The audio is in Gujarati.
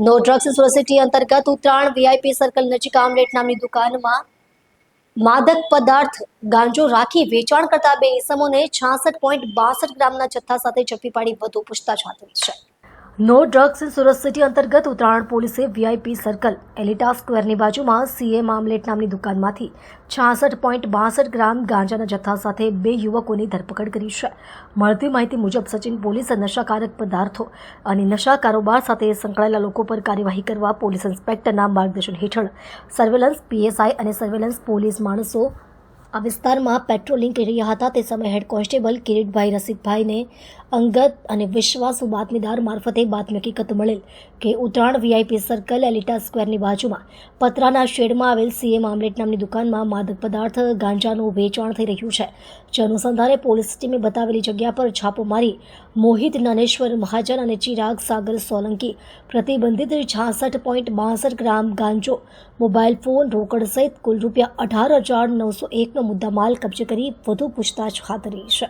નો ડ્રગ્સ સોસાયટી અંતર્ગત ઉત્તરાયણ વીઆઈપી સર્કલ નજીક આમલેટ નામની દુકાનમાં માદક પદાર્થ ગાંજો રાખી વેચાણ કરતા બે ઇસમોને 66.62 ગ્રામના જથ્થા સાથે ઝડપી પાડી વધુ પૂછતાછ હાથ ધરી છે. નો ડ્રગ્સ સુરત સિટી અંતર્ગત ઉત્તરાયણ પોલીસે વીઆઈપી સર્કલ એલિટા સ્ક્વેરની બાજુમાં સીએમ આમલેટ નામની દુકાનમાંથી 66.62 ગ્રામ ગાંજાના જથ્થા સાથે બે યુવકોની ધરપકડ કરી છે. મળતી માહિતી મુજબ સચિન પોલીસે નશાકારક પદાર્થો અને નશા કારોબાર સાથે સંકળાયેલા લોકો પર કાર્યવાહી કરવા પોલીસ ઇન્સ્પેક્ટરના માર્ગદર્શન હેઠળ સર્વેલન્સ પીએસઆઈ અને સર્વેલન્સ પોલીસ માણસો આ વિસ્તારમાં પેટ્રોલિંગ કરી રહ્યા હતા. તે સમયે હેડ કોન્સ્ટેબલ કિરીટભાઈ રસિકભાઈને અંગત અને વિશ્વાસુ બાતમીદાર મારફતે બાતમી હકીકત મળેલ કે ઉત્તરાયણ વીઆઈપી સર્કલ એલિટા સ્ક્વેરની બાજુમાં પતરાના શેડમાં આવેલ સીએમ આમલેટ નામની દુકાનમાં માદક પદાર્થ ગાંજાનું વેચાણ થઈ રહ્યું છે. જે અનુસંધાને પોલીસ ટીમે બતાવેલી જગ્યા પર છાપો મારી મોહિત જ્ઞાનેશ્વર મહાજન અને ચિરાગ સાગર સોલંકી પ્રતિબંધિત 66.62 ગ્રામ ગાંજો, મોબાઈલ ફોન, રોકડ સહિત કુલ રૂપિયા 18,901નો મુદ્દામાલ કબજે કરી વધુ પૂછતાછ હાથ ધરી છે.